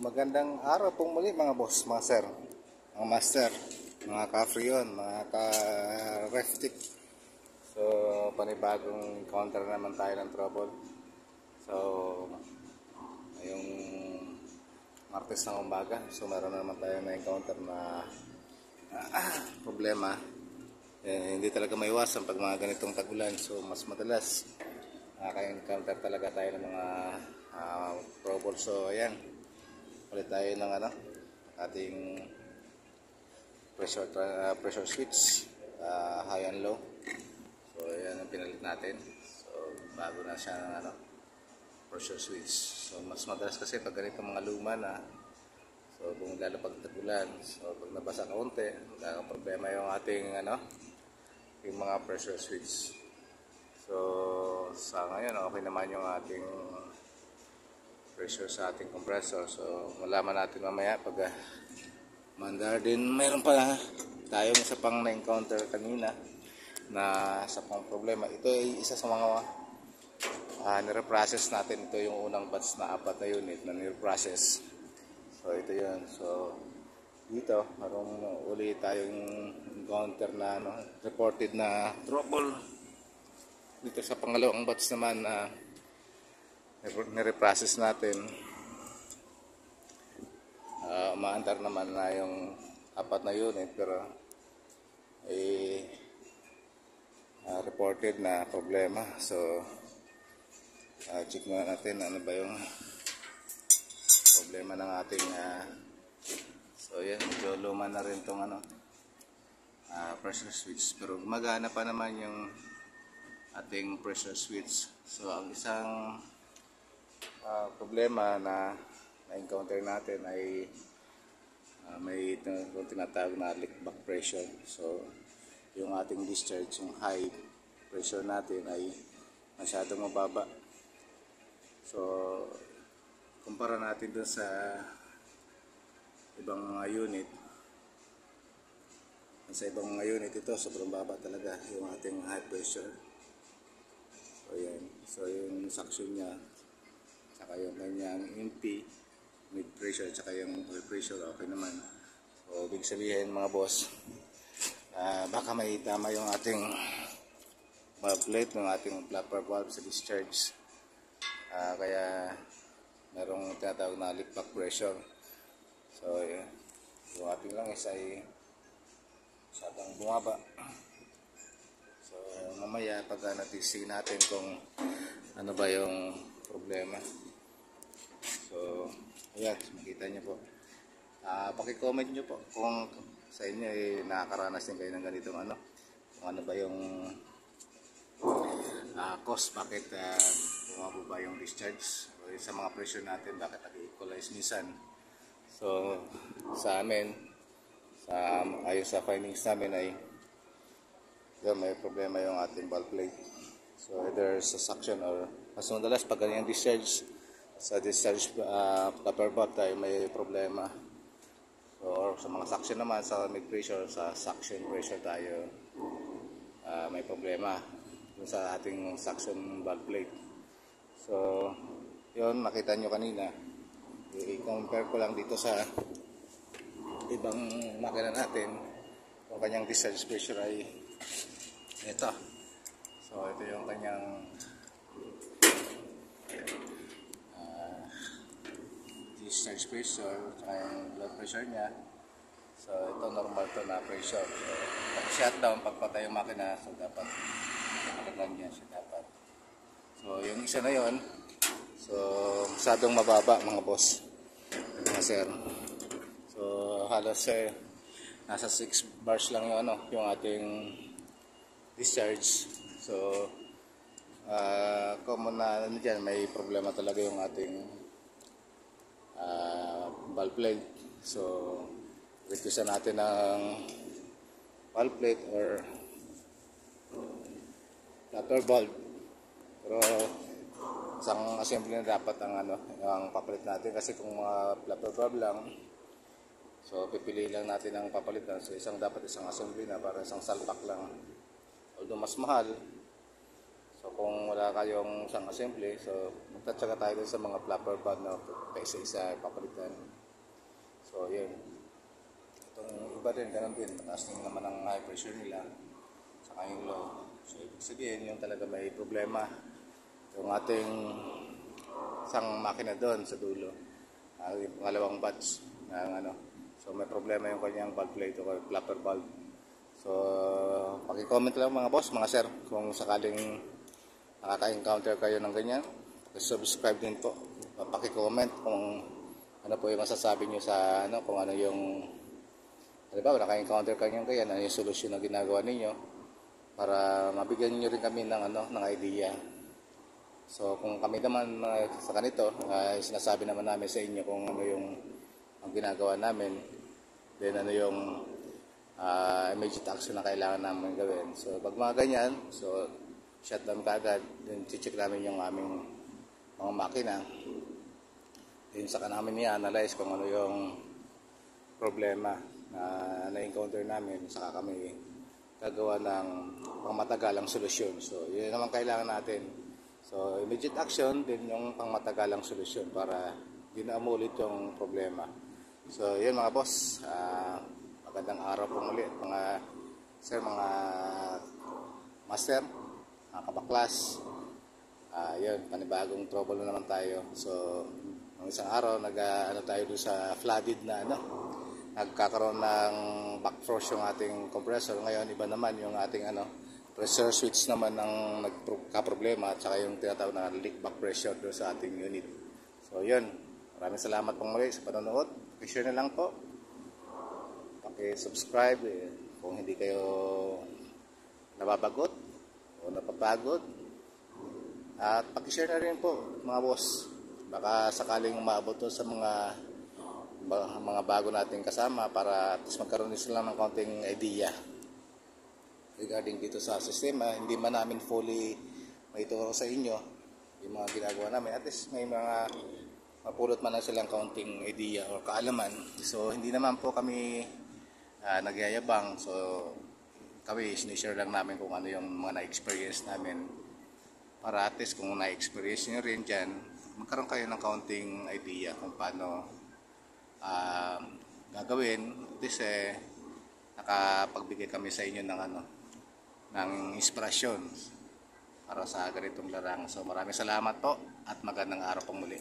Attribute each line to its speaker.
Speaker 1: Magandang araw pong muli mga boss, mga sir, mga master, mga ka-freon, mga ka-reftic. So, panibagong counter naman tayo ng trouble. So, ngayong Martes ng umaga, so meron naman tayo na encounter na problema. Hindi talaga maiwasan pag mga ganitong tagulan. So, mas madalas nakaka-encounter talaga tayo ng mga trouble. So, ayan. Ulit tayo ng ating pressure switch, high and low. So yan ang pinalit natin. So bago na siya ng pressure switch. So mas madalas kasi pag ganito mga luma na, so kung lalo pag tagulan, so pag nabasa kaunti, problema yung ating yung mga pressure switch. So sa ngayon okay naman yung ating pressure sa ating compressor. So malaman natin mamaya pag mandar din. Mayroon pa tayong isa pang na-encounter kanina na sa pang problema. Ito ay isa sa mga nire-process natin. Ito yung unang batch na 4 na unit na nire-process. So ito yun. So dito mayroong uli tayong encounter na reported na trouble. Dito sa pangalawang batch naman na nire-process natin, umaandar naman na yung 4 na unit pero reported na problema. So check muna natin ano ba yung problema ng ating so yan, medyo luma na rin tong pressure switch, pero gumagana pa naman yung ating pressure switch. So ang isang problema na na-encounter natin ay may tinatawag na leak back pressure. So yung ating discharge, yung high pressure natin ay masyadong mababa. So kumpara natin dun sa ibang mga unit, ito sobrang baba talaga yung ating high pressure. So yan, so yung suction nya, saka yung kanyang MP, mid pressure, saka yung oil pressure okay naman. So ibig sabihin mga boss, baka may tama yung ating valve plate ng ating flapper valve sa discharge, kaya merong tinatawag na leak back pressure. So yung ating langis ay masyadong bumaba. So mamaya pag natising natin kung ano ba yung problema. So ayan, makita nyo po. Paki-comment nyo po kung sa inyo nakakaranas din kayo ng ganitong kung ano ba yung cause, bakit bumababa yung discharge, o sa mga pressure natin bakit nag-equalize minsan. So sa amin, ayon sa findings namin ay may problema yung ating valve plate. So either sa suction or mas madalas pag ganyan discharge, sa discharge flapper valve tayo may problema. So, or sa mga suction naman, sa mid pressure, sa suction pressure tayo may problema dun sa ating suction valve plate. So yun, nakita nyo kanina, i-compare ko lang dito sa ibang makina natin. Yung kanyang discharge pressure ay ito. So ito yung kanyang discharge pressure, yung blood pressure niya. So ito normal to na pressure. So pag shutdown, pagpatay yung makina, so dapat ganyan siya dapat. So yung isa na yon, so masyadong mababa mga boss, mga sir. So halos nasa 6 bars lang yung yung ating discharge. So common na dyan, may problema talaga yung ating valve plate. So requestan natin ng valve plate or flapper valve, pero isang assembly na dapat ang papalit natin, kasi kung flapper valve lang, so pipili lang natin ang papalitan. So dapat isang assembly na, para isang salpak lang, although mas mahal. So kung wala kayong isang assembly, so magtatsaga tayo sa mga flapper valve na isa-isa papalitan. So yun. Itong iba din, ganun din. Mataas din naman ang high pressure nila. Saka yung low. So ibig sabihin, yung talaga may problema. Yung ating isang makina doon sa dulo. Yung pangalawang batch ng ano. So may problema yung kanyang valve plate o clapper valve. So paki-comment lang mga boss, mga sir, kung sakaling nakaka-encounter kayo ng ganyan. Subscribe din po. Paki-comment kung ano po yung masasabi nyo sa ano, kung ano yung halimbawa naka-encounter kayo ng ganyan, ano yung solusyon na ginagawa ninyo para mabigyan nyo rin kami ng ano, ng idea. So kung kami naman sa ganito, sinasabi naman namin sa inyo kung ano yung ang ginagawa namin, then ano yung immediate action na kailangan namin gawin. So pag mga ganyan, so shutdown kaagad, then check namin yung aming mga makina. Then saka namin i-analyze kung ano yung problema na na-encounter namin, saka kami gagawa ng pangmatagalang solusyon. So yun naman kailangan natin. So immediate action, din yung pangmatagalang solusyon para di na umulit yung problema. So yun mga boss, magandang araw po muli mga sir, mga master, mga kabaklas. Yun, panibagong trouble na naman tayo. So ng isang araw ano tayo doon sa flooded na ano, nagkakaroon ng backfrost yung ating compressor. Ngayon iba naman yung ating ano, pressure switch naman ang nagka-problema at saka yung tinatawag na leak back pressure doon sa ating unit. So yun, maraming salamat pong muli sa panonood. Paki-share na lang po, paki-subscribe kung hindi kayo nababagot o napapagod, at paki-share na rin po mga boss, baka sakaling umabot to sa mga bago nating kasama para at least magkaroon din sila ng konting idea regarding dito sa sistema. Hindi man namin fully maituro sa inyo yung mga ginagawa namin, at least may mga mapulot man lang silang kaunting idea or kaalaman. So hindi naman po kami nagyayabang, so kami sinishare lang namin kung ano yung mga na-experience namin para at least kung na-experience nyo rin dyan, magkaroon kayo ng kaunting idea kung paano gagawin. At least nakapagbigay kami sa inyo ng ano, ng inspirasyon para sa ganitong larang. So maraming salamat po at magandang araw pong muli.